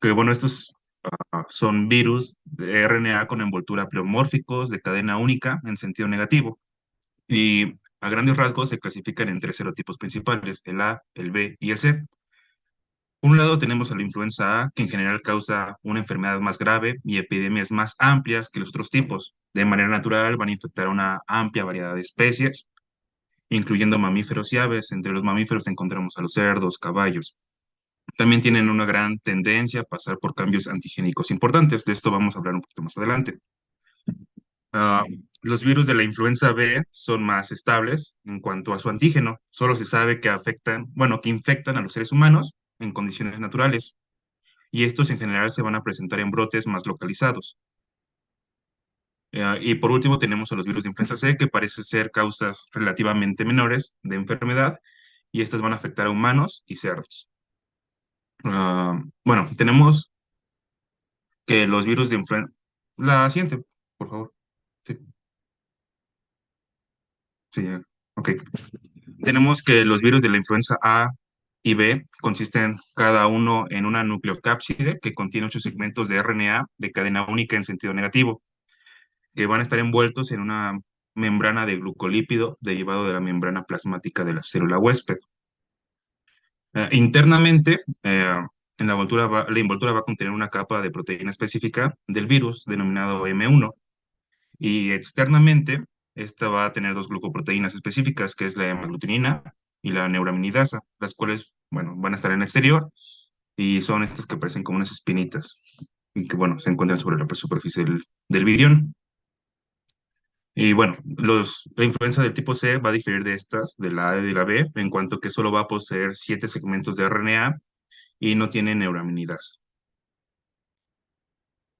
que bueno, estos son virus de RNA con envoltura pleomórficos de cadena única en sentido negativo. Y a grandes rasgos se clasifican en tres serotipos principales, el A, el B y el C. Por un lado tenemos a la influenza A, que en general causa una enfermedad más grave y epidemias más amplias que los otros tipos. De manera natural van a infectar a una amplia variedad de especies, incluyendo mamíferos y aves. Entre los mamíferos encontramos a los cerdos, caballos. También tienen una gran tendencia a pasar por cambios antigénicos importantes. De esto vamos a hablar un poquito más adelante. Ah, los virus de la influenza B son más estables en cuanto a su antígeno. Solo se sabe que afectan, bueno, que infectan a los seres humanos en condiciones naturales. Y estos en general se van a presentar en brotes más localizados. Y por último tenemos a los virus de influenza C, que parece ser causas relativamente menores de enfermedad, y estas van a afectar a humanos y cerdos. Bueno, tenemos que los virus de influenza... La siguiente, por favor. Sí, sí, ok. Tenemos que los virus de la influenza A y B consisten cada uno en una nucleocápside que contiene 8 segmentos de RNA de cadena única en sentido negativo, que van a estar envueltos en una membrana de glucolípido derivado de la membrana plasmática de la célula huésped. Internamente, en la envoltura va a contener una capa de proteína específica del virus denominado M1, y externamente esta va a tener dos glucoproteínas específicas, que es la hemaglutinina y la neuraminidasa, las cuales, bueno, van a estar en el exterior y son estas que parecen como unas espinitas y que, bueno, se encuentran sobre la superficie del virión. Y bueno, la influenza del tipo C va a diferir de estas, de la A y de la B, en cuanto que solo va a poseer 7 segmentos de RNA y no tiene neuraminidasa.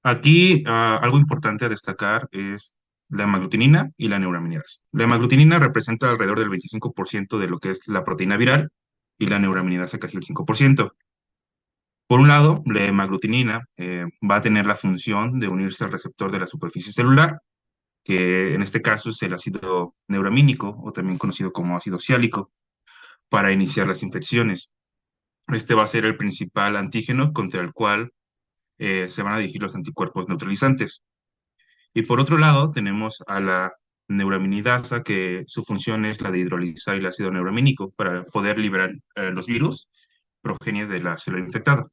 Aquí, algo importante a destacar es la hemaglutinina y la neuraminidasa. La hemaglutinina representa alrededor del 25% de lo que es la proteína viral y la neuraminidasa casi el 5%. Por un lado, la hemaglutinina va a tener la función de unirse al receptor de la superficie celular, que en este caso es el ácido neuramínico o también conocido como ácido ciálico, para iniciar las infecciones. Este va a ser el principal antígeno contra el cual se van a dirigir los anticuerpos neutralizantes. Y por otro lado, tenemos a la neuraminidasa, que su función es la de hidrolizar el ácido neuramínico para poder liberar los virus progenie de la célula infectada.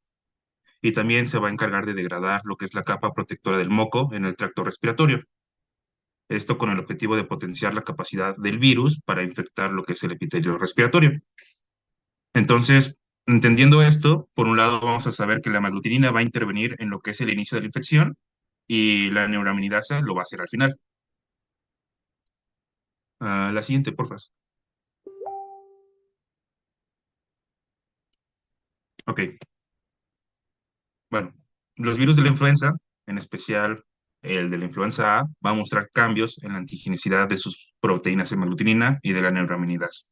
Y también se va a encargar de degradar lo que es la capa protectora del moco en el tracto respiratorio. Esto con el objetivo de potenciar la capacidad del virus para infectar lo que es el epitelio respiratorio. Entonces, entendiendo esto, por un lado vamos a saber que la hemaglutinina va a intervenir en lo que es el inicio de la infección y la neuraminidasa lo va a hacer al final. La siguiente, por favor. Ok, bueno, los virus de la influenza, en especial el de la influenza A, va a mostrar cambios en la antigenicidad de sus proteínas hemaglutinina y de la neuraminidasa.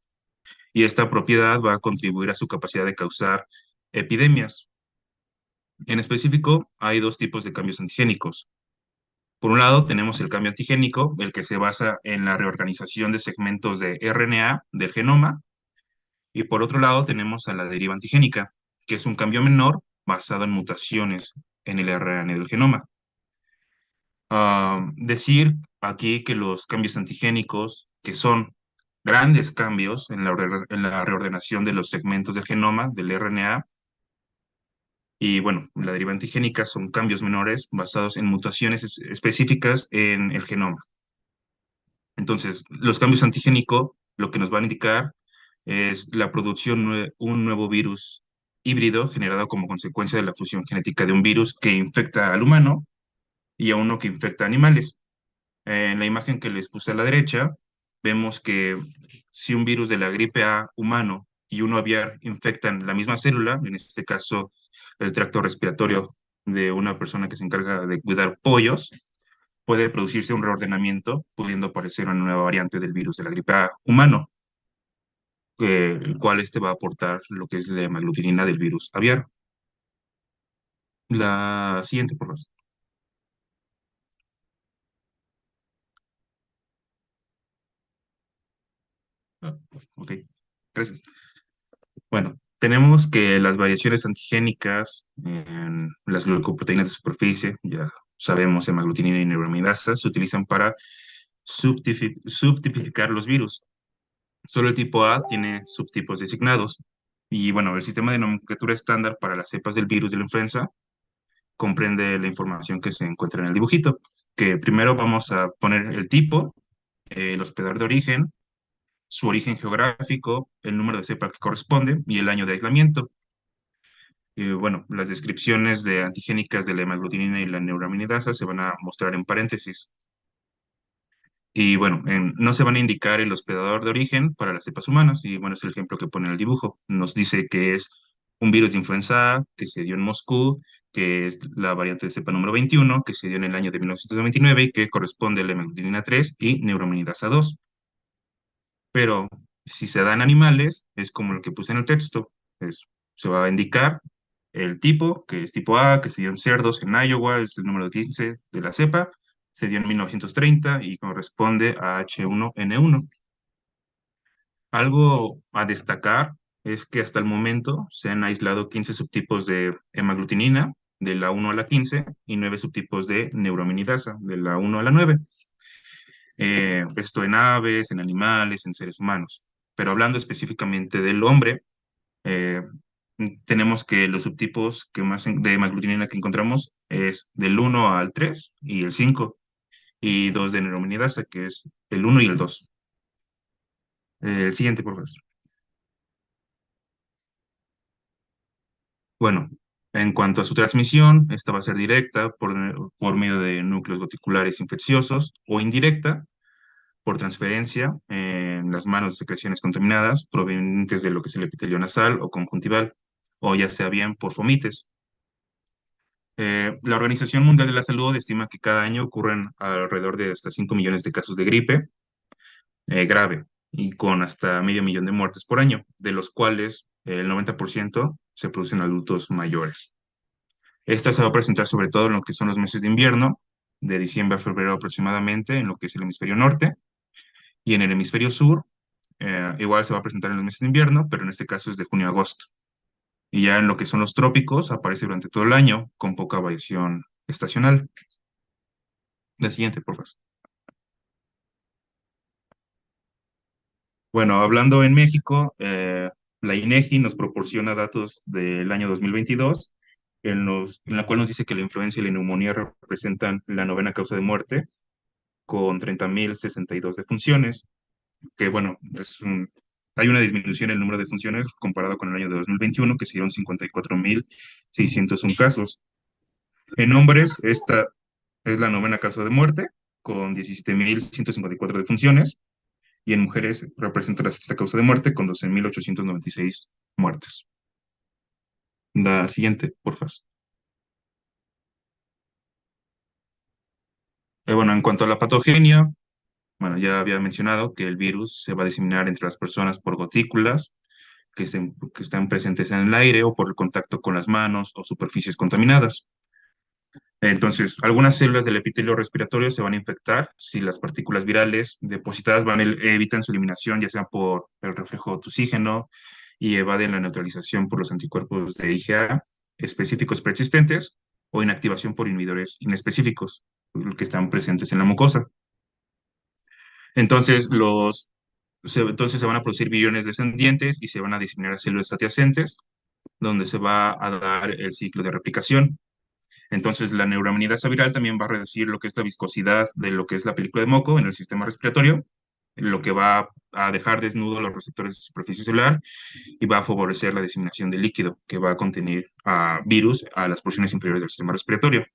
Y esta propiedad va a contribuir a su capacidad de causar epidemias. En específico, hay dos tipos de cambios antigénicos. Por un lado, tenemos el cambio antigénico, el que se basa en la reorganización de segmentos de RNA del genoma, y por otro lado tenemos a la deriva antigénica, que es un cambio menor basado en mutaciones en el RNA del genoma. Decir aquí que los cambios antigénicos, que son grandes cambios en en la reordenación de los segmentos del genoma, del RNA, y bueno, la deriva antigénica son cambios menores basados en mutaciones específicas en el genoma. Entonces, los cambios antigénicos lo que nos van a indicar es la producción de un nuevo virus híbrido generado como consecuencia de la fusión genética de un virus que infecta al humano y a uno que infecta a animales. En la imagen que les puse a la derecha, vemos que si un virus de la gripe A humano y uno aviar infectan la misma célula, en este caso el tracto respiratorio de una persona que se encarga de cuidar pollos, puede producirse un reordenamiento, pudiendo aparecer una nueva variante del virus de la gripe A humano, el cual este va a aportar lo que es la hemaglutinina del virus aviar. La siguiente, por favor. Ah, ok, gracias. Bueno, Tenemos que las variaciones antigénicas en las glucoproteínas de superficie, ya sabemos, hemaglutinina y neuraminidasa, se utilizan para subtipificar los virus. Solo el tipo A tiene subtipos designados. Y bueno, el sistema de nomenclatura estándar para las cepas del virus de la influenza comprende la información que se encuentra en el dibujito, que primero vamos a poner el tipo, el hospedador de origen, su origen geográfico, el número de cepa que corresponde y el año de aislamiento. Y bueno, las descripciones de antigénicas de la hemaglutinina y la neuraminidasa se van a mostrar en paréntesis. Y bueno, no se van a indicar el hospedador de origen para las cepas humanas. Y bueno, es el ejemplo que pone en el dibujo. Nos dice que es un virus de influenza A que se dio en Moscú, que es la variante de cepa número 21, que se dio en el año de 1999 y que corresponde a la hemaglutinina 3 y neuraminidasa 2. Pero si se da en animales, es como lo que puse en el texto. Se va a indicar el tipo, que es tipo A, que se dio en cerdos en Iowa, es el número 15 de la cepa, se dio en 1930 y corresponde a H1N1. Algo a destacar es que hasta el momento se han aislado 15 subtipos de hemaglutinina, de la 1 a la 15, y 9 subtipos de neuraminidasa, de la 1 a la 9. Esto en aves, en animales, en seres humanos. Pero hablando específicamente del hombre, eh, tenemos que los subtipos de hemaglutinina que encontramos es del 1 al 3 y el 5, y 2 de neuraminidasa, que es el 1 y el 2. El siguiente, por favor. Bueno, en cuanto a su transmisión, esta va a ser directa por medio de núcleos goticulares infecciosos o indirecta por transferencia en las manos de secreciones contaminadas provenientes de lo que es el epitelio nasal o conjuntival, o ya sea bien por fomites. La Organización Mundial de la Salud estima que cada año ocurren alrededor de hasta 5 millones de casos de gripe grave y con hasta medio millón de muertes por año, de los cuales el 90% se producen en adultos mayores. Esta se va a presentar sobre todo en lo que son los meses de invierno, de diciembre a febrero aproximadamente, en lo que es el hemisferio norte, y en el hemisferio sur, igual se va a presentar en los meses de invierno, pero en este caso es de junio a agosto. Y ya en lo que son los trópicos, aparece durante todo el año, con poca variación estacional. La siguiente, por favor. Bueno, hablando en México, la INEGI nos proporciona datos del año 2022, en la cual nos dice que la influenza y la neumonía representan la novena causa de muerte, con 30.062 defunciones, que bueno, hay una disminución en el número de defunciones comparado con el año de 2021, que se dieron 54.601 casos. En hombres, esta es la novena causa de muerte, con 17.154 defunciones, y en mujeres representa la sexta causa de muerte, con 12.896 muertes. La siguiente, por favor. Bueno, en cuanto a la patogenia, bueno, ya había mencionado que el virus se va a diseminar entre las personas por gotículas que están presentes en el aire o por el contacto con las manos o superficies contaminadas. Entonces, algunas células del epitelio respiratorio se van a infectar si las partículas virales depositadas evitan su eliminación, ya sea por el reflejo de oxígeno y evaden la neutralización por los anticuerpos de IgA específicos persistentes o inactivación por inhibidores inespecíficos que están presentes en la mucosa. Entonces, entonces se van a producir viriones descendientes y se van a diseminar a células adyacentes, donde se va a dar el ciclo de replicación. Entonces, la neuraminidasa viral también va a reducir lo que es la viscosidad de lo que es la película de moco en el sistema respiratorio, lo que va a dejar desnudo los receptores de superficie celular y va a favorecer la diseminación de líquido que va a contener virus a las porciones inferiores del sistema respiratorio.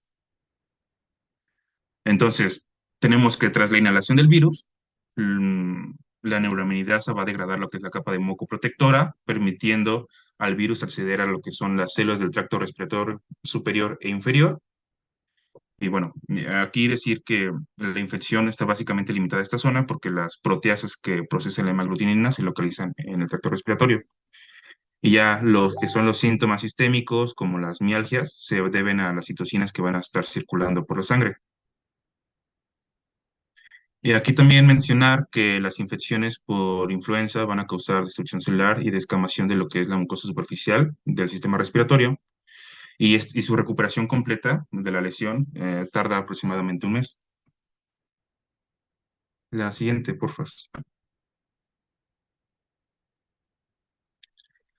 Entonces, tenemos que tras la inhalación del virus, mm, la neuraminidasa va a degradar lo que es la capa de moco protectora, permitiendo al virus acceder a lo que son las células del tracto respiratorio superior e inferior. Y bueno, aquí decir que la infección está básicamente limitada a esta zona porque las proteasas que procesan la hemaglutinina se localizan en el tracto respiratorio. Y ya los que son los síntomas sistémicos, como las mialgias, se deben a las citocinas que van a estar circulando por la sangre. Y aquí también mencionar que las infecciones por influenza van a causar destrucción celular y descamación de lo que es la mucosa superficial del sistema respiratorio y su recuperación completa de la lesión tarda aproximadamente un mes. La siguiente, por favor.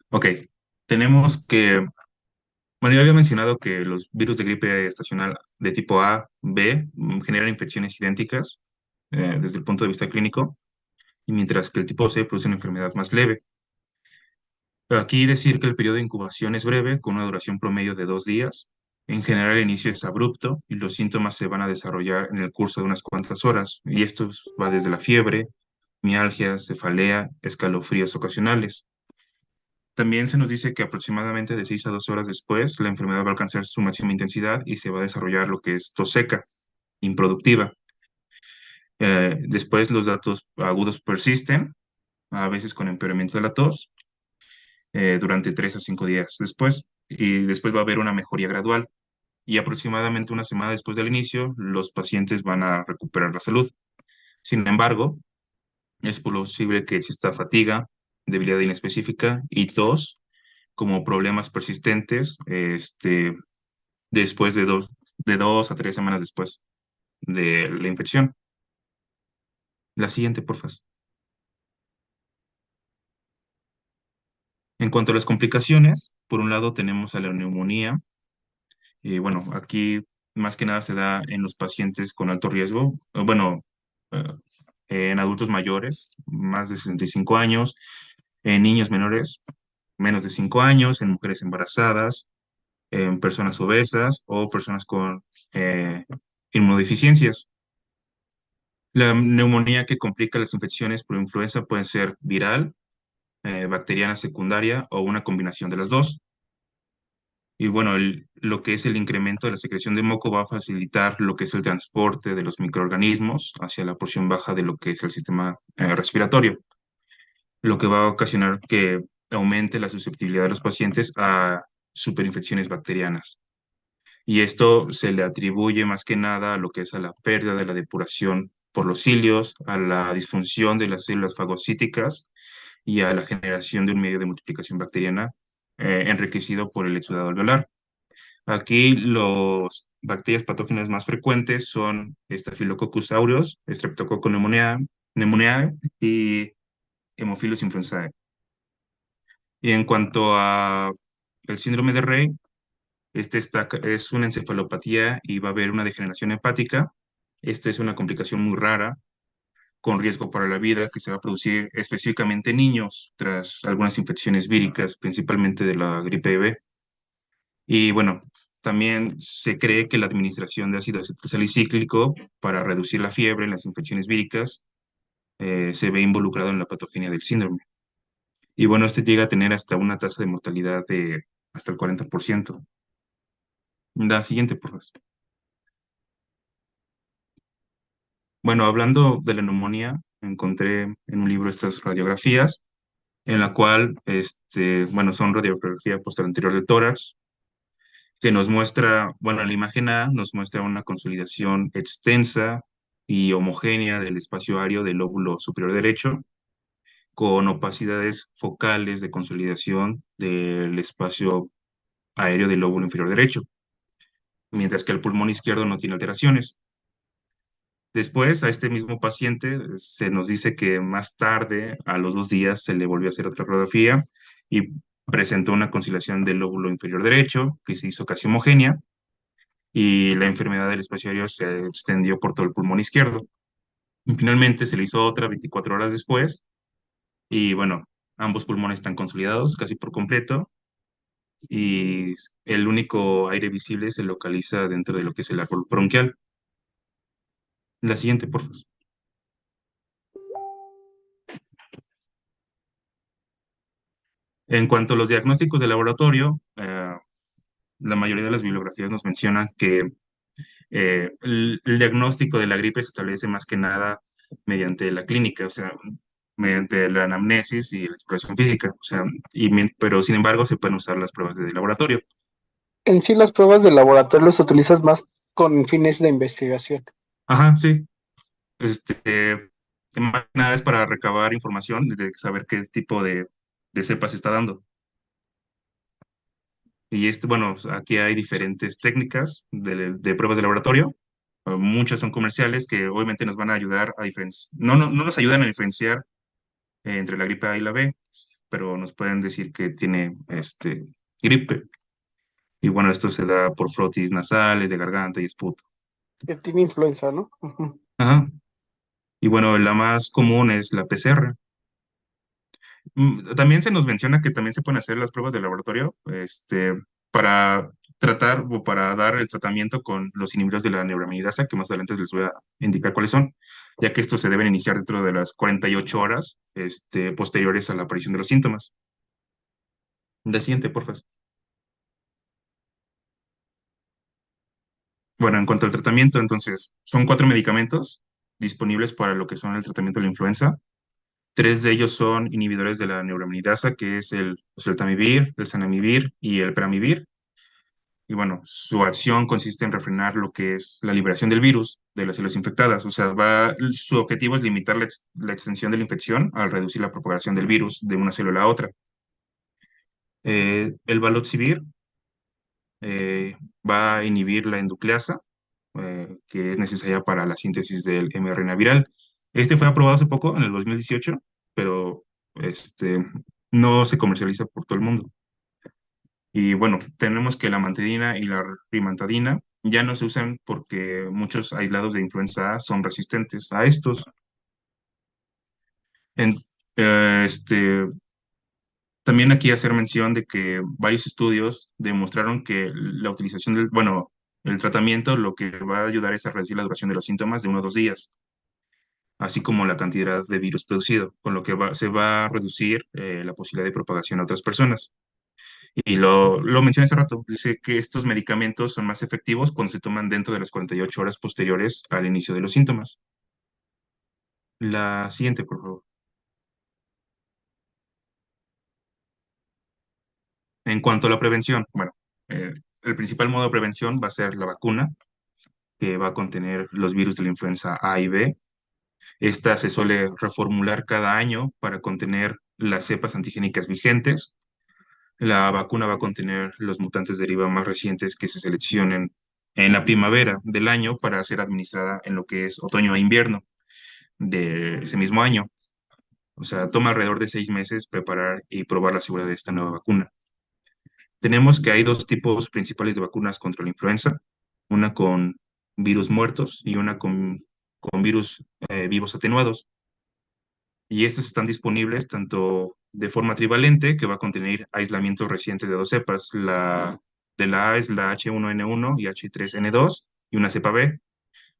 Ok, tenemos que, bueno, ya había mencionado que los virus de gripe estacional de tipo A, B, generan infecciones idénticas desde el punto de vista clínico, y mientras que el tipo C produce una enfermedad más leve. Aquí decir que el periodo de incubación es breve, con una duración promedio de 2 días. En general, el inicio es abrupto y los síntomas se van a desarrollar en el curso de unas cuantas horas, y esto va desde la fiebre, mialgia, cefalea, escalofríos ocasionales. También se nos dice que aproximadamente de 6 a 12 horas después, la enfermedad va a alcanzar su máxima intensidad y se va a desarrollar lo que es tos seca, improductiva. Después, los datos agudos persisten, a veces con empeoramiento de la tos, durante 3 a 5 días después, y después va a haber una mejoría gradual. Y aproximadamente una semana después del inicio, los pacientes van a recuperar la salud. Sin embargo, es posible que exista fatiga, debilidad inespecífica y tos como problemas persistentes después de 2 a 3 semanas después de la infección. La siguiente, porfa. En cuanto a las complicaciones, por un lado tenemos a la neumonía. Y bueno, aquí más que nada se da en los pacientes con alto riesgo, bueno, eh, en adultos mayores, más de 65 años, en niños menores, menos de 5 años, en mujeres embarazadas, en personas obesas o personas con eh, inmunodeficiencias. La neumonía que complica las infecciones por influenza puede ser viral, bacteriana secundaria o una combinación de las dos. Y bueno, lo que es el incremento de la secreción de moco va a facilitar lo que es el transporte de los microorganismos hacia la porción baja de lo que es el sistema respiratorio, lo que va a ocasionar que aumente la susceptibilidad de los pacientes a superinfecciones bacterianas. Y esto se le atribuye más que nada a lo que es a la pérdida de la depuración por los cilios, a la disfunción de las células fagocíticas y a la generación de un medio de multiplicación bacteriana enriquecido por el exudado alveolar. Aquí los bacterias patógenas más frecuentes son Staphylococcus aureus, Streptococcus pneumoniae y Haemophilus influenzae. Y en cuanto a el síndrome de Rey, es una encefalopatía y va a haber una degeneración hepática. Esta es una complicación muy rara, con riesgo para la vida, que se va a producir específicamente en niños tras algunas infecciones víricas, principalmente de la gripe B. Y bueno, también se cree que la administración de ácido acetilsalicílico para reducir la fiebre en las infecciones víricas se ve involucrado en la patogenia del síndrome. Y bueno, este llega a tener hasta una tasa de mortalidad de hasta el 40%. La siguiente, por favor. Bueno, hablando de la neumonía, encontré en un libro estas radiografías, en la cual, bueno, son radiografía posterior anterior del tórax, que nos muestra, bueno, la imagen A nos muestra una consolidación extensa y homogénea del espacio aéreo del lóbulo superior derecho, con opacidades focales de consolidación del espacio aéreo del lóbulo inferior derecho, mientras que el pulmón izquierdo no tiene alteraciones. Después, a este mismo paciente se nos dice que más tarde, a los 2 días, se le volvió a hacer otra radiografía y presentó una conciliación del lóbulo inferior derecho, que se hizo casi homogénea, y la enfermedad del espacio aéreo se extendió por todo el pulmón izquierdo. Y finalmente se le hizo otra 24 horas después, y bueno, ambos pulmones están consolidados casi por completo, y el único aire visible se localiza dentro de lo que es el árbol bronquial. La siguiente, por favor. En cuanto a los diagnósticos de laboratorio, la mayoría de las bibliografías nos mencionan que el diagnóstico de la gripe se establece más que nada mediante la clínica, o sea, mediante la anamnesis y la exploración física, o sea, pero sin embargo se pueden usar las pruebas de laboratorio. En sí, las pruebas de laboratorio las utilizas más con fines de investigación. Ajá, sí. Este, más que nada es para recabar información, de saber qué tipo de cepa se está dando. Y bueno, aquí hay diferentes técnicas de pruebas de laboratorio. Muchas son comerciales que obviamente nos van a ayudar a diferenciar, no nos ayudan a diferenciar entre la gripe A y la B, pero nos pueden decir que tiene gripe. Y bueno, esto se da por frotis nasales, de garganta y esputo. Que tiene influenza, ¿no? Ujú. Ajá. Y bueno, la más común es la PCR. También se nos menciona que también se pueden hacer las pruebas de laboratorio, para tratar o para dar el tratamiento con los inhibidores de la neuraminidasa, que más adelante les voy a indicar cuáles son, ya que estos se deben iniciar dentro de las 48 horas, posteriores a la aparición de los síntomas. La siguiente, por favor. Bueno, en cuanto al tratamiento, entonces, son 4 medicamentos disponibles para lo que son el tratamiento de la influenza. 3 de ellos son inhibidores de la neuraminidasa, que es el oseltamivir, el zanamivir y el peramivir. Y bueno, su acción consiste en refrenar lo que es la liberación del virus de las células infectadas. O sea, su objetivo es limitar la extensión de la infección al reducir la propagación del virus de una célula a otra. El baloxavir eh, va a inhibir la endonucleasa, que es necesaria para la síntesis del mRNA viral. Este fue aprobado hace poco, en el 2018, pero no se comercializa por todo el mundo. Y bueno, tenemos que la mantidina y la rimantadina ya no se usan porque muchos aislados de influenza A son resistentes a estos. En- eh, este, También aquí hacer mención de que varios estudios demostraron que la utilización bueno, el tratamiento lo que va a ayudar es a reducir la duración de los síntomas de 1 a 2 días, así como la cantidad de virus producido, con lo que se va a reducir la posibilidad de propagación a otras personas. Y lo mencioné hace rato, dice que estos medicamentos son más efectivos cuando se toman dentro de las 48 horas posteriores al inicio de los síntomas. La siguiente, por favor. En cuanto a la prevención, bueno, eh, el principal modo de prevención va a ser la vacuna, que va a contener los virus de la influenza A y B. Esta se suele reformular cada año para contener las cepas antigénicas vigentes. La vacuna va a contener los mutantes deriva más recientes que se seleccionen en la primavera del año para ser administrada en lo que es otoño e invierno de ese mismo año. O sea, toma alrededor de 6 meses preparar y probar la seguridad de esta nueva vacuna. Tenemos que hay 2 tipos principales de vacunas contra la influenza, una con virus muertos y una con virus vivos atenuados. Y estas están disponibles tanto de forma trivalente, que va a contener aislamientos recientes de 2 cepas. La de la A es la H1N1 y H3N2 y una cepa B.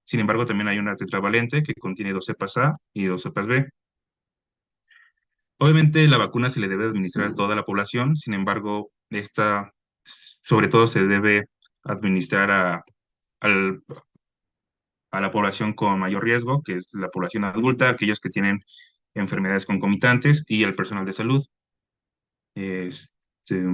Sin embargo, también hay una tetravalente que contiene 2 cepas A y 2 cepas B. Obviamente, la vacuna se le debe administrar a toda la población, sin embargo, esta sobre todo se debe administrar al- a la población con mayor riesgo, que es la población adulta, aquellos que tienen enfermedades concomitantes y el personal de salud. Este,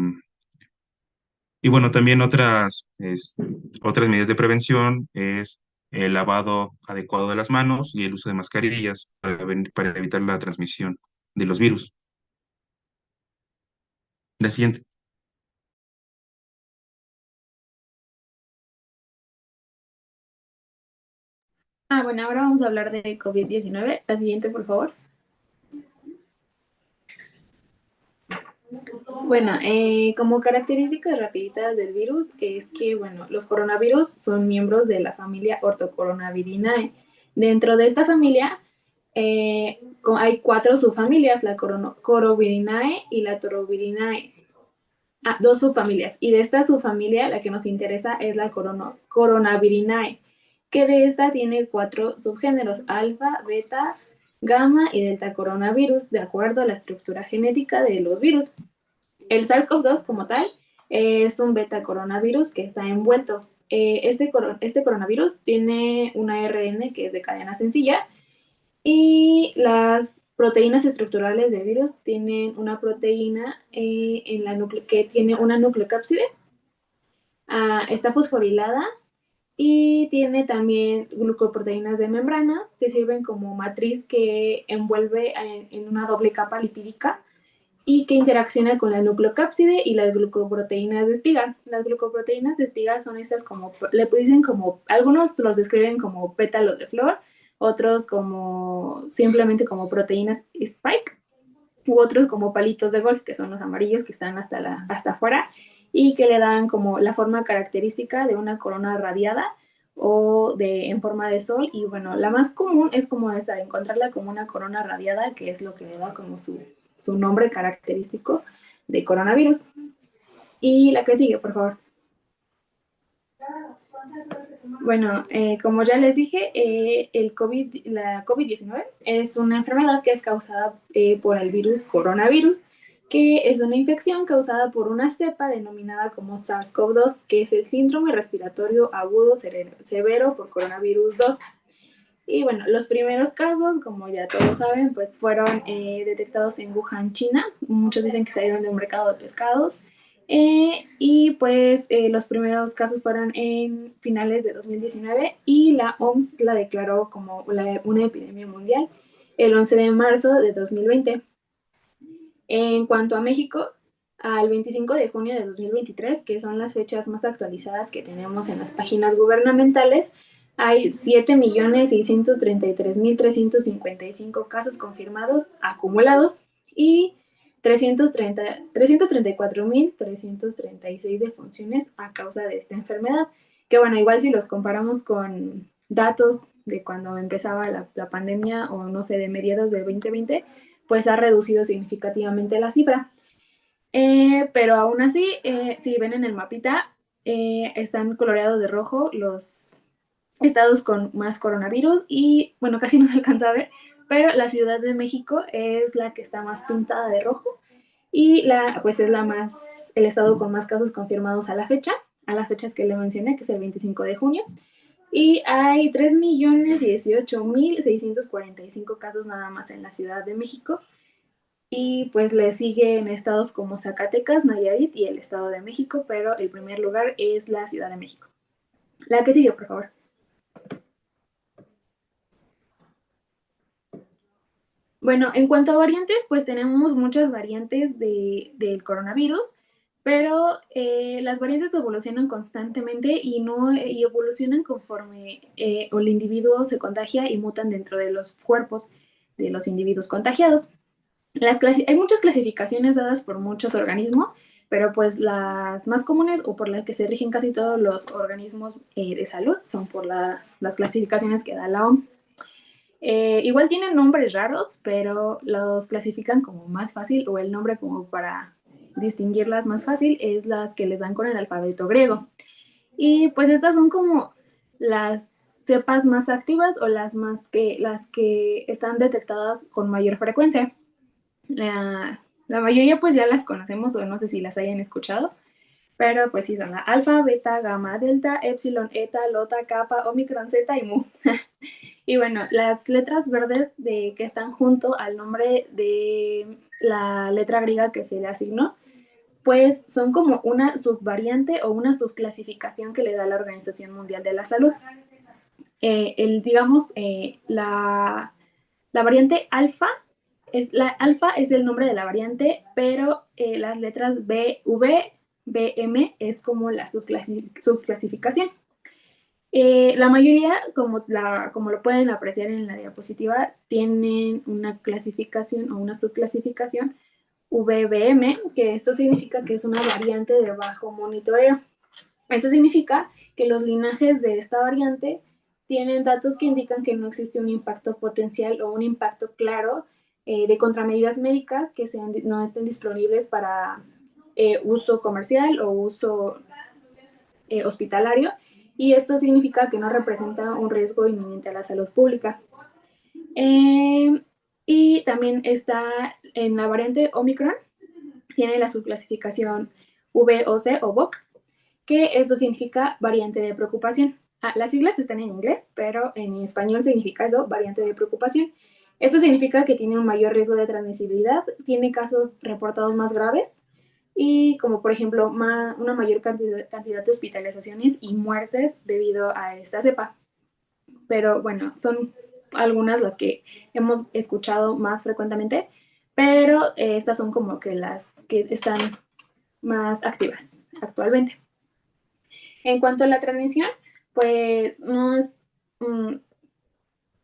y bueno, también otras medidas de prevención es el lavado adecuado de las manos y el uso de mascarillas para evitar la transmisión de los virus. La siguiente. Bueno, ahora vamos a hablar de COVID-19. La siguiente, por favor. Bueno, como características rapiditas del virus es que, bueno, los coronavirus son miembros de la familia Orthocoronavirinae. Dentro de esta familia hay 4 subfamilias, la Corovirinae y la Torovirinae. 2 subfamilias. Y de esta subfamilia, la que nos interesa es la Coronavirinae, que de esta tiene 4 subgéneros: alfa, beta, gamma y delta coronavirus, de acuerdo a la estructura genética de los virus. El SARS-CoV-2 como tal es un beta coronavirus que está envuelto. Este coronavirus tiene un ARN que es de cadena sencilla y las proteínas estructurales del virus tienen una proteína que tiene una nucleocápside. Está fosforilada y tiene también glucoproteínas de membrana que sirven como matriz que envuelve en una doble capa lipídica y que interacciona con la nucleocápside y las glucoproteínas de espiga. Las glucoproteínas de espiga son estas como, le dicen como, algunos los describen como pétalos de flor, otros como simplemente como proteínas spike, u otros como palitos de golf, que son los amarillos que están hasta afuera y que le dan como la forma característica de una corona radiada o en forma de sol. Y bueno, la más común es como esa, encontrarla como una corona radiada, que es lo que le da como su nombre característico de coronavirus. Y la que sigue, por favor. Bueno, como ya les dije, la COVID-19 es una enfermedad que es causada por el virus coronavirus, que es una infección causada por una cepa denominada como SARS-CoV-2, que es el síndrome respiratorio agudo severo por coronavirus 2. Y bueno, los primeros casos, como ya todos saben, pues fueron detectados en Wuhan, China. Muchos dicen que salieron de un mercado de pescados. Y pues los primeros casos fueron en finales de 2019 y la OMS la declaró como una epidemia mundial el 11 de marzo de 2020. En cuanto a México, al 25 de junio de 2023, que son las fechas más actualizadas que tenemos en las páginas gubernamentales, hay 7.633.355 casos confirmados acumulados y 334.336 defunciones a causa de esta enfermedad. Que bueno, igual si los comparamos con datos de cuando empezaba la pandemia o no sé, de mediados del 2020, pues ha reducido significativamente la cifra. Pero aún así, si ven en el mapita, están coloreados de rojo los estados con más coronavirus y bueno, casi no se alcanza a ver, pero la Ciudad de México es la que está más pintada de rojo y pues es el estado con más casos confirmados a las fechas que le mencioné, que es el 25 de junio. Y hay 3.018.645 casos nada más en la Ciudad de México. Y pues le siguen estados como Zacatecas, Nayarit y el Estado de México, pero el primer lugar es la Ciudad de México. La que sigue, por favor. Bueno, en cuanto a variantes, pues tenemos muchas variantes del coronavirus, pero las variantes evolucionan constantemente y evolucionan conforme el individuo se contagia y mutan dentro de los cuerpos de los individuos contagiados. Hay muchas clasificaciones dadas por muchos organismos, pero pues las más comunes o por las que se rigen casi todos los organismos de salud son por las clasificaciones que da la OMS. Igual tienen nombres raros, pero los clasifican como más fácil o el nombre como para distinguirlas más fácil es las que les dan con el alfabeto griego. Y pues estas son como las cepas más activas o las que están detectadas con mayor frecuencia. La mayoría pues ya las conocemos o no sé si las hayan escuchado, pero pues sí son la alfa, beta, gamma, delta, epsilon, eta, lota, kappa, omicron, zeta y mu. Y bueno, las letras verdes que están junto al nombre de la letra griega que se le asignó, pues son como una subvariante o una subclasificación que le da la Organización Mundial de la Salud. Digamos, la variante alfa, la alfa es el nombre de la variante, pero las letras B, V, B, M es como la subclasificación. La mayoría, como lo pueden apreciar en la diapositiva, tienen una clasificación o una subclasificación VBM, que esto significa que es una variante de bajo monitoreo. Esto significa que los linajes de esta variante tienen datos que indican que no existe un impacto potencial o un impacto claro de contramedidas médicas que no estén disponibles para uso comercial o uso hospitalario, y esto significa que no representa un riesgo inminente a la salud pública. Y también está en la variante Omicron, tiene la subclasificación VOC o VOC, que esto significa variante de preocupación. Las siglas están en inglés, pero en español significa eso, variante de preocupación. Esto significa que tiene un mayor riesgo de transmisibilidad, tiene casos reportados más graves, y como por ejemplo una mayor cantidad de hospitalizaciones y muertes debido a esta cepa. Pero bueno, son algunas las que hemos escuchado más frecuentemente, pero estas son como que las que están más activas actualmente. En cuanto a la transmisión, pues mm,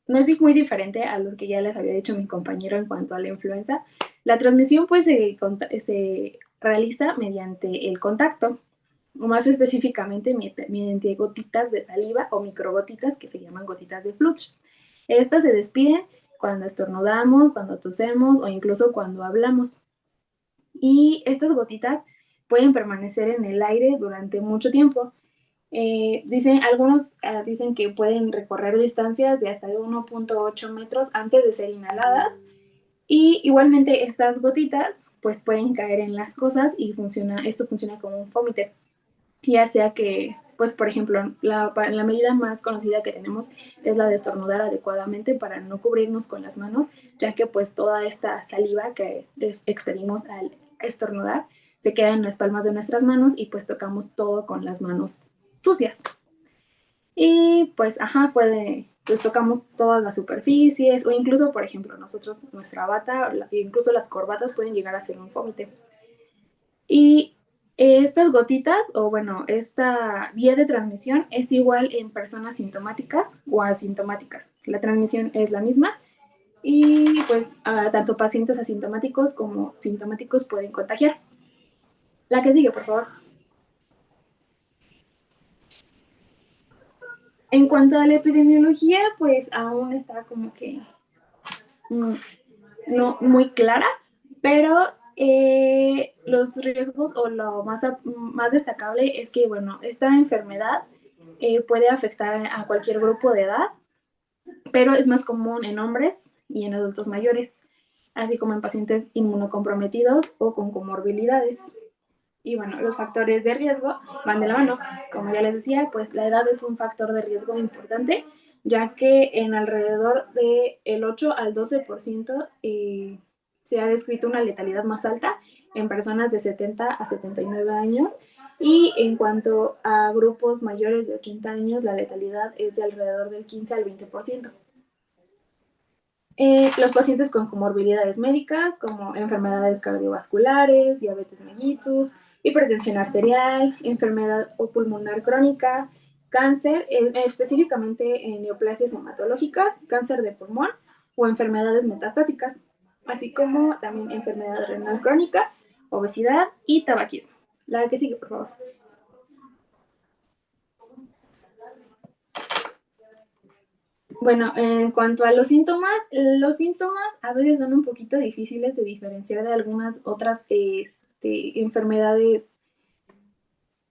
no es muy diferente a los que ya les había dicho mi compañero en cuanto a la influenza. La transmisión pues se realiza mediante el contacto, o más específicamente mediante gotitas de saliva o microgotitas que se llaman gotitas de Fluch. Estas se despiden cuando estornudamos, cuando tosemos o incluso cuando hablamos. Y estas gotitas pueden permanecer en el aire durante mucho tiempo. Algunos dicen que pueden recorrer distancias de hasta de 1.8 metros antes de ser inhaladas. Y igualmente estas gotitas pues pueden caer en las cosas y esto funciona como un fómite. Ya sea que, pues por ejemplo, la medida más conocida que tenemos es la de estornudar adecuadamente para no cubrirnos con las manos, ya que pues toda esta saliva que experimos al estornudar se queda en las palmas de nuestras manos y pues tocamos todo con las manos sucias. Y pues, pues tocamos todas las superficies o incluso, por ejemplo, nosotros, nuestra bata, incluso las corbatas pueden llegar a ser un fómite. Y estas gotitas, o bueno, esta vía de transmisión es igual en personas sintomáticas o asintomáticas. La transmisión es la misma y pues tanto pacientes asintomáticos como sintomáticos pueden contagiar. La que sigue, por favor. En cuanto a la epidemiología, pues aún está como que no muy clara, pero los riesgos o lo más destacable es que, bueno, esta enfermedad puede afectar a cualquier grupo de edad, pero es más común en hombres y en adultos mayores, así como en pacientes inmunocomprometidos o con comorbilidades. Y bueno, los factores de riesgo van de la mano. Como ya les decía, pues la edad es un factor de riesgo importante, ya que en alrededor del 8 al 12% se ha descrito una letalidad más alta en personas de 70 a 79 años. Y en cuanto a grupos mayores de 80 años, la letalidad es de alrededor del 15 al 20%. Los pacientes con comorbilidades médicas, como enfermedades cardiovasculares, diabetes mellitus, hipertensión arterial, enfermedad pulmonar crónica, cáncer, específicamente en neoplasias hematológicas, cáncer de pulmón o enfermedades metastásicas, así como también enfermedad renal crónica, obesidad y tabaquismo. La que sigue, por favor. Bueno, en cuanto a los síntomas a veces son un poquito difíciles de diferenciar de algunas otras enfermedades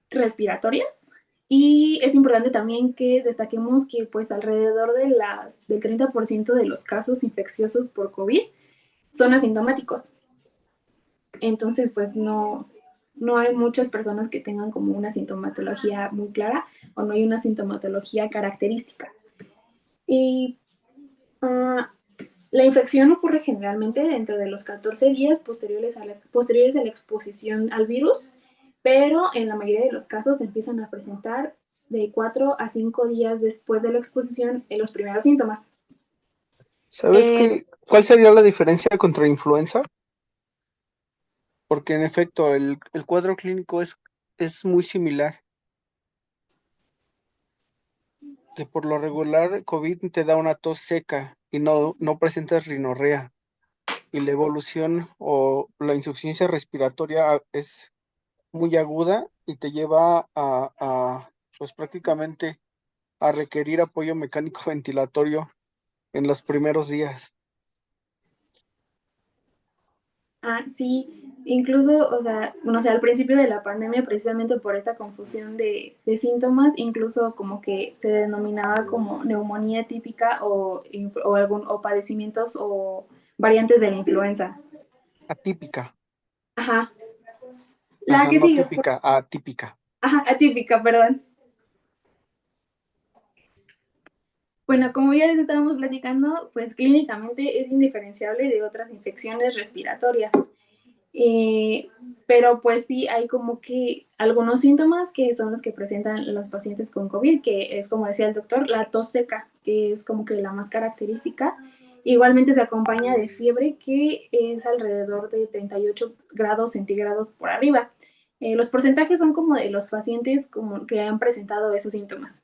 respiratorias. Y es importante también que destaquemos que pues alrededor del 30% de los casos infecciosos por COVID son asintomáticos. Entonces, pues no hay muchas personas que tengan como una sintomatología muy clara o no hay una sintomatología característica. Y la infección ocurre generalmente dentro de los 14 días posteriores a la exposición al virus, pero en la mayoría de los casos se empiezan a presentar de 4 a 5 días después de la exposición en los primeros síntomas. ¿Sabes cuál sería la diferencia contra influenza? Porque en efecto, el cuadro clínico es muy similar, que por lo regular COVID te da una tos seca y no presentas rinorrea, y la evolución o la insuficiencia respiratoria es muy aguda y te lleva pues prácticamente a requerir apoyo mecánico ventilatorio en los primeros días. Sí, incluso, o sea, no sé, al principio de la pandemia, precisamente por esta confusión de síntomas, incluso como que se denominaba como neumonía típica o padecimientos o variantes de la influenza. Atípica. Ajá. La Ajá, que no sigue, típica, atípica. ajá, atípica, perdón. Bueno, como ya les estábamos platicando, pues clínicamente es indiferenciable de otras infecciones respiratorias. Pero pues sí, hay como que algunos síntomas que son los que presentan los pacientes con COVID, que es como decía el doctor, la tos seca, que es como que la más característica. Igualmente se acompaña de fiebre que es alrededor de 38 grados centígrados por arriba. Los porcentajes son como de los pacientes como que han presentado esos síntomas.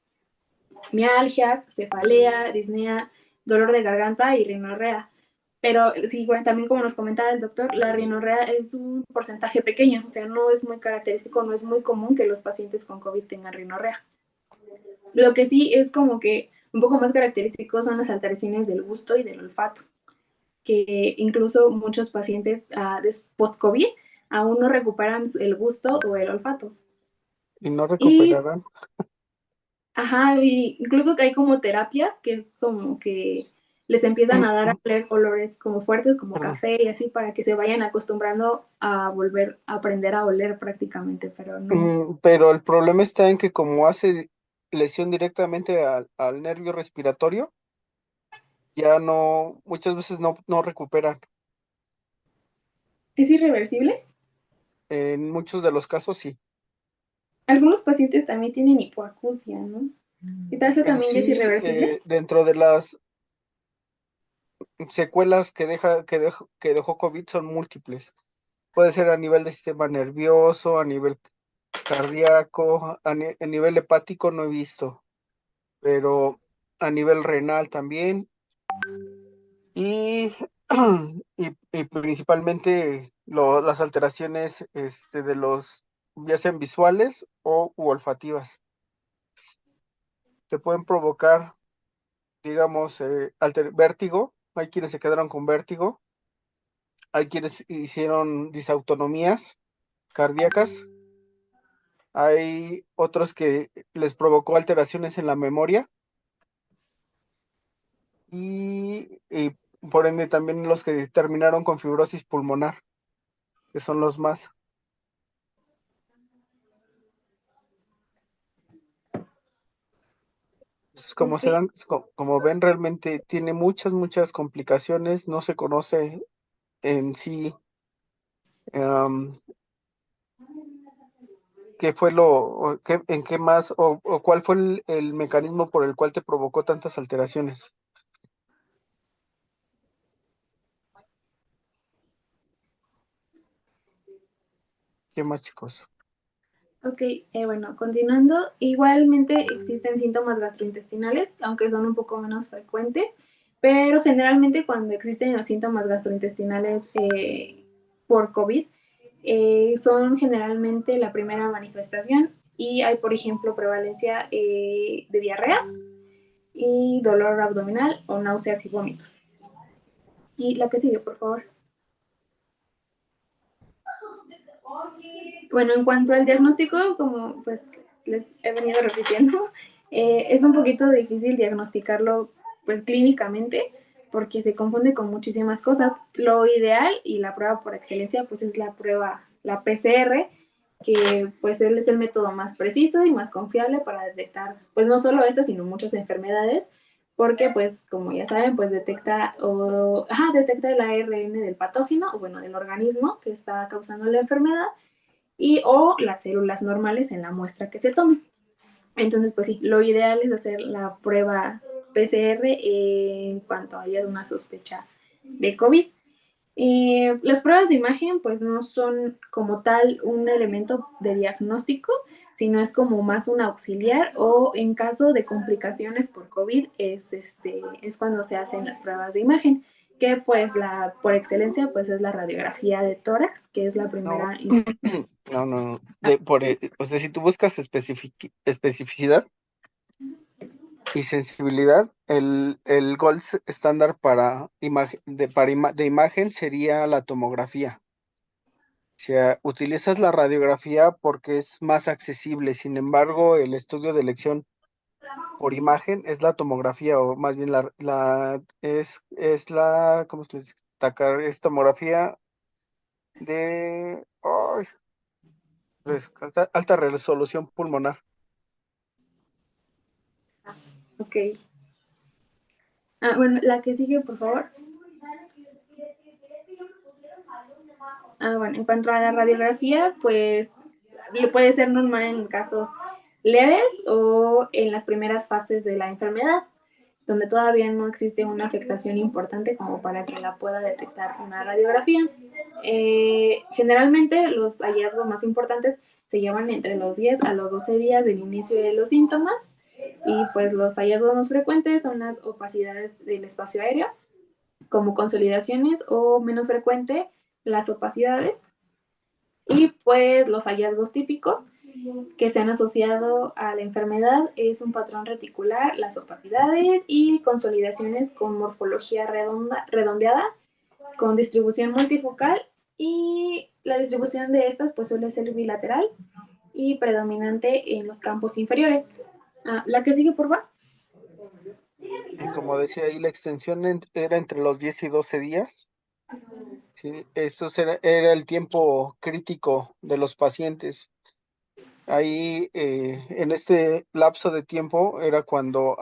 Mialgias, cefalea, disnea, dolor de garganta y rinorrea. Pero sí, bueno, también como nos comentaba el doctor, la rinorrea es un porcentaje pequeño, o sea, no es muy característico, no es muy común que los pacientes con COVID tengan rinorrea. Lo que sí es como que un poco más característico son las alteraciones del gusto y del olfato, que incluso muchos pacientes post-COVID aún no recuperan el gusto o el olfato. Y no Y, recuperarán. ajá, y incluso que hay como terapias que es como que les empiezan a dar a oler olores como fuertes, como Perdón. café y así, para que se vayan acostumbrando a volver a aprender a oler prácticamente, pero no. Pero el problema está en que como hace lesión directamente al nervio respiratorio, ya no, muchas veces no recuperan. ¿Es irreversible? En muchos de los casos sí. Algunos pacientes también tienen hipoacusia, ¿no? ¿Y tal eso En también ya es sí, irreversible? dentro de las secuelas que dejó COVID son múltiples. Puede ser a nivel del sistema nervioso, a nivel cardíaco, a nivel hepático no he visto, pero a nivel renal también. Y, y principalmente las alteraciones de los, ya sean visuales o u olfativas, te pueden provocar, digamos, vértigo. Hay quienes se quedaron con vértigo, hay quienes hicieron disautonomías cardíacas, hay otros que les provocó alteraciones en la memoria y por ende también los que terminaron con fibrosis pulmonar, que son los más. Como Ok, se dan, como ven, realmente tiene muchas complicaciones, no se conoce en sí em, qué fue en qué más, o cuál fue el mecanismo por el cual te provocó tantas alteraciones. ¿Qué más, chicos? ok, bueno, continuando, igualmente existen síntomas gastrointestinales, aunque son un poco menos frecuentes, pero generalmente cuando existen los síntomas gastrointestinales por COVID, son generalmente la primera manifestación y hay, por ejemplo, prevalencia de diarrea y dolor abdominal o náuseas y vómitos. Y la que sigue, por favor. Bueno, en cuanto al diagnóstico, como pues les he venido repitiendo, es un poquito difícil diagnosticarlo pues clínicamente porque se confunde con muchísimas cosas. Lo ideal y la prueba por excelencia pues es la prueba, la PCR, que pues él es el método más preciso y más confiable para detectar pues no solo esta, sino muchas enfermedades, porque pues como ya saben pues detecta el ARN del patógeno o bueno del organismo que está causando la enfermedad y o las células normales en la muestra que se tome. Entonces, pues sí, lo ideal es hacer la prueba PCR en cuanto haya una sospecha de COVID. Las pruebas de imagen, pues no son como tal un elemento de diagnóstico, sino es como más un auxiliar o en caso de complicaciones por COVID es cuando se hacen las pruebas de imagen, que pues por excelencia pues es la radiografía de tórax, que es la No, primera. no. O sea, si tú buscas especificidad y sensibilidad, el gold estándar para de imagen sería la tomografía. O sea, utilizas la radiografía porque es más accesible. Sin embargo, el estudio de elección por imagen es la tomografía, o más bien es la, ¿cómo se dice? Es tomografía de ay, alta resolución pulmonar. Ok. Bueno, la que sigue, por favor. Bueno, en cuanto a la radiografía, pues puede ser normal en casos leves o en las primeras fases de la enfermedad, donde todavía no existe una afectación importante como para que la pueda detectar una radiografía. Generalmente los hallazgos más importantes se llevan entre los 10 a los 12 días del inicio de los síntomas, y pues los hallazgos más frecuentes son las opacidades del espacio aéreo, como consolidaciones, o menos frecuente las opacidades, y pues los hallazgos típicos que se han asociado a la enfermedad es un patrón reticular, las opacidades y consolidaciones con morfología redondeada, con distribución multifocal, y la distribución de estas pues suele ser bilateral y predominante en los campos inferiores. La que sigue, por favor. Y como decía ahí, la extensión era entre los 10 y 12 días. Sí, eso era el tiempo crítico de los pacientes. Ahí, en este lapso de tiempo, era cuando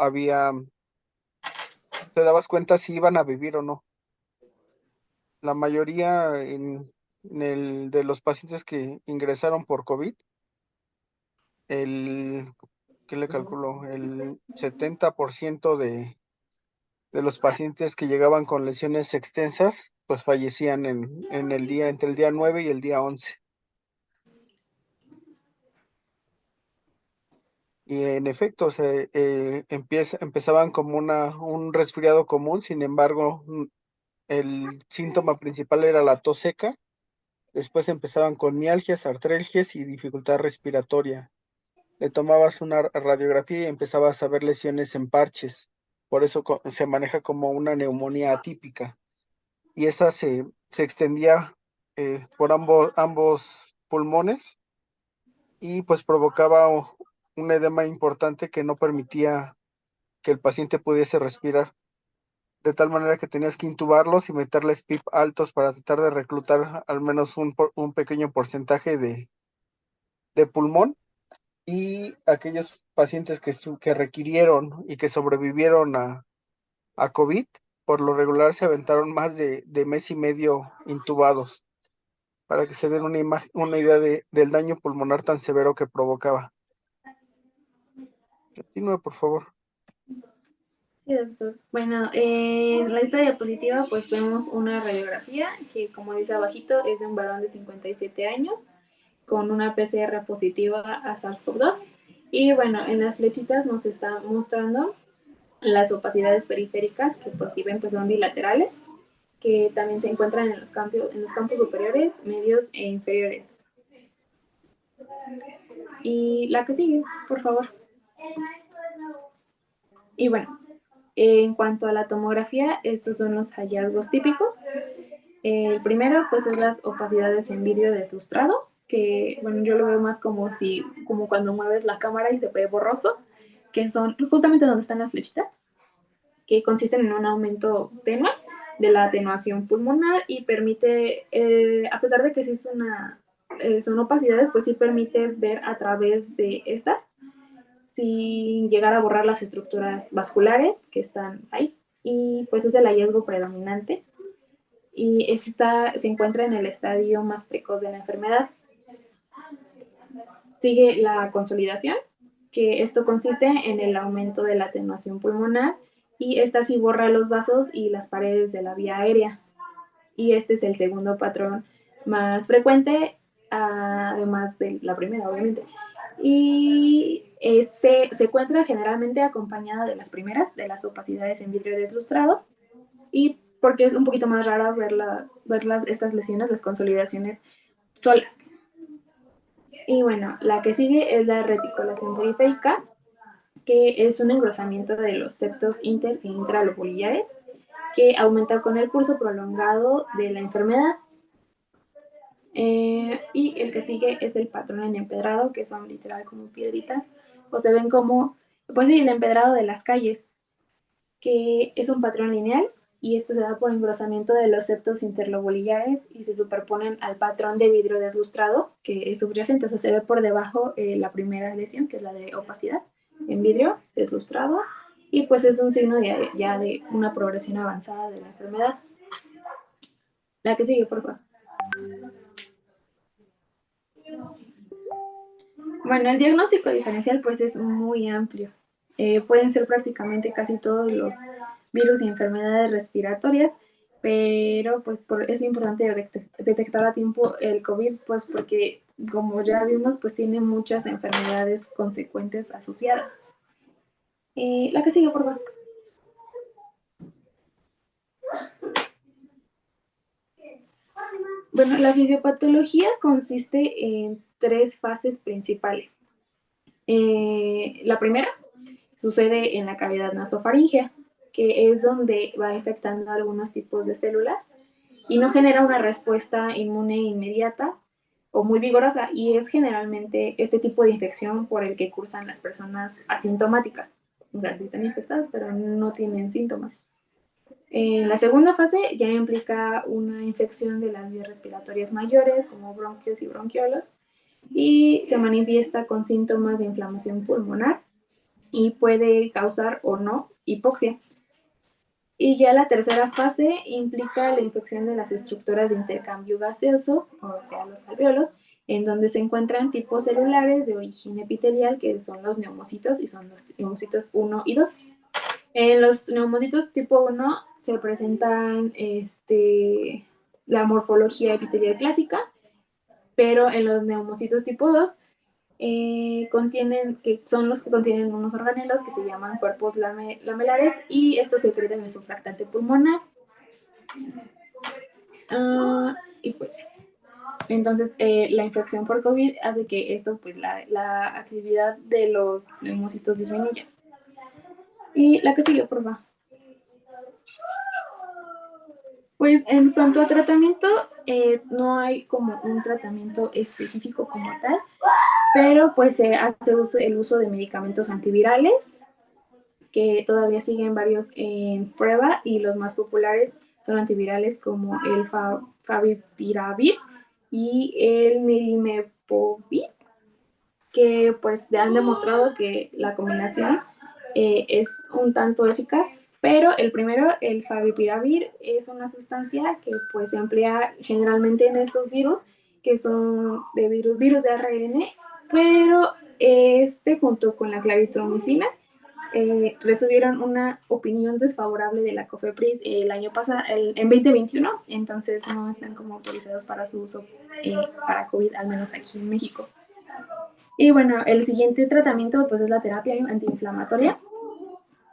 te dabas cuenta si iban a vivir o no. La mayoría de los pacientes que ingresaron por COVID, el, ¿qué le calculo? El 70% de los pacientes que llegaban con lesiones extensas, pues fallecían entre el día 9 y el día 11. Y en efecto, empezaban como un resfriado común. Sin embargo, el síntoma principal era la tos seca. Después empezaban con mialgias, artralgias y dificultad respiratoria. Le tomabas una radiografía y empezabas a ver lesiones en parches. Por eso se maneja como una neumonía atípica. Y esa se extendía por ambos pulmones, y pues provocaba un edema importante que no permitía que el paciente pudiese respirar, de tal manera que tenías que intubarlos y meterles PIP altos para tratar de reclutar al menos un pequeño porcentaje de pulmón. Y aquellos pacientes que requirieron y que sobrevivieron a COVID, por lo regular se aventaron más de mes y medio intubados, para que se den una idea del daño pulmonar tan severo que provocaba. Continúe, por favor. Sí, doctor. Bueno, en esta diapositiva pues vemos una radiografía que, como dice abajito, es de un varón de 57 años con una PCR positiva a SARS-CoV-2. Y bueno, en las flechitas nos está mostrando las opacidades periféricas, que pues si ven pues son bilaterales, que también se encuentran en los campos superiores, medios e inferiores. Y la que sigue, por favor. Y bueno, en cuanto a la tomografía, estos son los hallazgos típicos. El primero, pues, es las opacidades en vidrio deslustrado, que, bueno, yo lo veo más como cuando mueves la cámara y se ve borroso, que son justamente donde están las flechitas, que consisten en un aumento tenue de la atenuación pulmonar y permite, a pesar de que sí son opacidades, pues sí permite ver a través de estas sin llegar a borrar las estructuras vasculares que están ahí. Y pues es el hallazgo predominante, y se encuentra en el estadio más precoz de la enfermedad. Sigue la consolidación, que esto consiste en el aumento de la atenuación pulmonar, y esta sí borra los vasos y las paredes de la vía aérea. Y este es el segundo patrón más frecuente, además de la primera, obviamente. Y este se encuentra generalmente acompañada de las primeras, de las opacidades en vidrio deslustrado, y porque es un poquito más rara estas lesiones, las consolidaciones solas. Y bueno, la que sigue es la reticulación periférica, que es un engrosamiento de los septos inter e intralobulares que aumenta con el curso prolongado de la enfermedad. Y el que sigue es el patrón en empedrado, que son literal como piedritas, o se ven como, pues sí, el empedrado de las calles, que es un patrón lineal, y esto se da por engrosamiento de los septos interlobulares y se superponen al patrón de vidrio deslustrado, que es subyacente. O sea, se ve por debajo la primera lesión, que es la de opacidad en vidrio deslustrado, y pues es un signo ya de una progresión avanzada de la enfermedad. La que sigue, por favor. Bueno, el diagnóstico diferencial pues es muy amplio. Pueden ser prácticamente casi todos los virus y enfermedades respiratorias, pero pues es importante detectar a tiempo el COVID, pues porque como ya vimos, pues tiene muchas enfermedades consecuentes asociadas. La que sigue, por favor. Bueno, la fisiopatología consiste en tres fases principales. La primera sucede en la cavidad nasofaríngea, que es donde va infectando algunos tipos de células y no genera una respuesta inmune inmediata o muy vigorosa, y es generalmente este tipo de infección por el que cursan las personas asintomáticas. O sea, sí están infectadas, pero no tienen síntomas. La segunda fase ya implica una infección de las vías respiratorias mayores, como bronquios y bronquiolos, y se manifiesta con síntomas de inflamación pulmonar y puede causar o no hipoxia. Y ya la tercera fase implica la infección de las estructuras de intercambio gaseoso, o sea, los alveolos, en donde se encuentran tipos celulares de origen epitelial, que son los neumocitos, y son los neumocitos 1 y 2. En los neumocitos tipo 1 se presentan la morfología epitelial clásica, pero en los neumocitos tipo 2 que son los que contienen unos organelos que se llaman cuerpos lamelares, y estos secretan el surfactante pulmonar. Y pues, entonces, la infección por COVID hace que esto, pues la actividad de los neumocitos disminuya. Y la que sigue, por favor. Pues en cuanto a tratamiento, no hay como un tratamiento específico como tal, pero pues se hace el uso de medicamentos antivirales, que todavía siguen varios en prueba, y los más populares son antivirales como el favipiravir y el mirimepovir, que pues han demostrado que la combinación es un tanto eficaz. Pero el primero, el favipiravir, es una sustancia que pues se emplea generalmente en estos virus, que son de virus de ARN, pero junto con la claritromicina recibieron una opinión desfavorable de la COFEPRIS el año pasado, en 2021, entonces no están como autorizados para su uso para COVID, al menos aquí en México. Y bueno, el siguiente tratamiento pues es la terapia antiinflamatoria,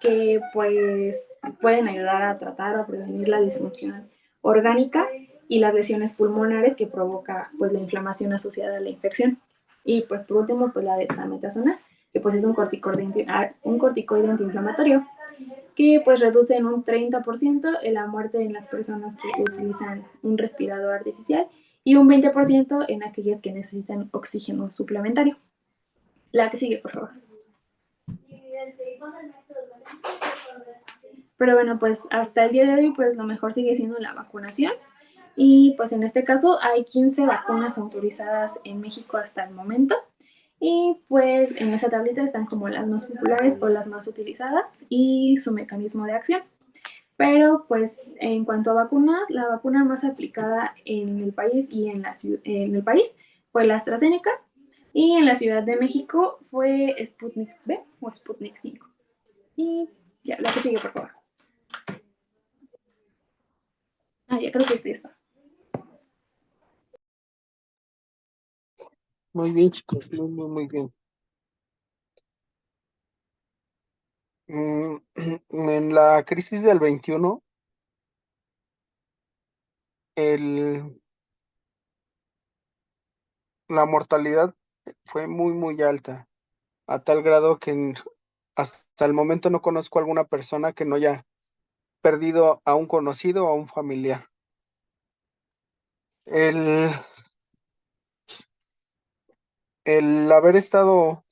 que pues pueden ayudar a tratar o prevenir la disfunción orgánica y las lesiones pulmonares que provoca pues la inflamación asociada a la infección. Y pues por último, pues la dexametasona, que pues es un corticoide antiinflamatorio, que pues reduce en un 30% la muerte en las personas que utilizan un respirador artificial y un 20% en aquellas que necesitan oxígeno suplementario. La que sigue, por favor. Pero bueno, pues hasta el día de hoy, pues lo mejor sigue siendo la vacunación. Y pues en este caso hay 15 vacunas autorizadas en México hasta el momento. Y pues en esa tablita están como las más populares o las más utilizadas y su mecanismo de acción. Pero pues en cuanto a vacunas, la vacuna más aplicada en el país y en el país fue la AstraZeneca, y en la Ciudad de México fue Sputnik V o Sputnik 5. Y ya, la que sigue, por favor. Ya creo que es esto. Muy bien, chicos, muy bien. En la crisis del 21, la mortalidad fue muy alta, a tal grado que hasta el momento no conozco alguna persona que no haya perdido a un conocido o a un familiar. El, el haber estado,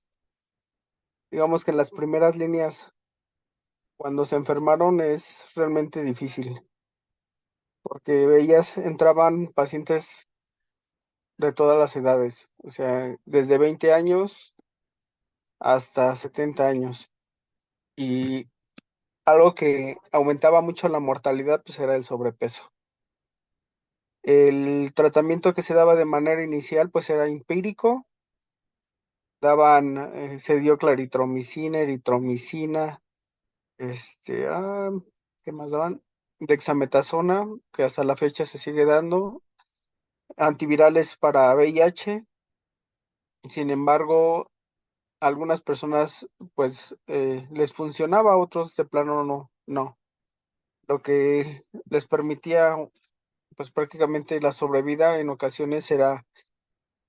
digamos que en las primeras líneas cuando se enfermaron es realmente difícil, porque entraban pacientes de todas las edades, o sea, desde 20 años hasta 70 años. Y algo que aumentaba mucho la mortalidad, pues era el sobrepeso. El tratamiento que se daba de manera inicial, pues era empírico, se dio claritromicina, eritromicina, ¿qué más daban? Dexametasona, que hasta la fecha se sigue dando, antivirales para VIH. Sin embargo, algunas personas pues les funcionaba, a otros de plano no. Lo que les permitía pues prácticamente la sobrevida en ocasiones era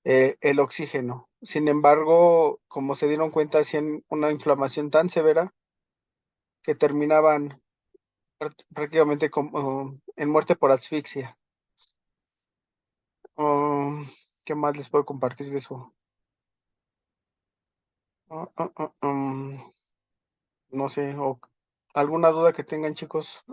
el oxígeno. Sin embargo, como se dieron cuenta, hacían una inflamación tan severa que terminaban prácticamente como, en muerte por asfixia. Um, ¿Qué más les puedo compartir de eso? Uh, uh, uh, um, no sé, o alguna duda que tengan, chicos.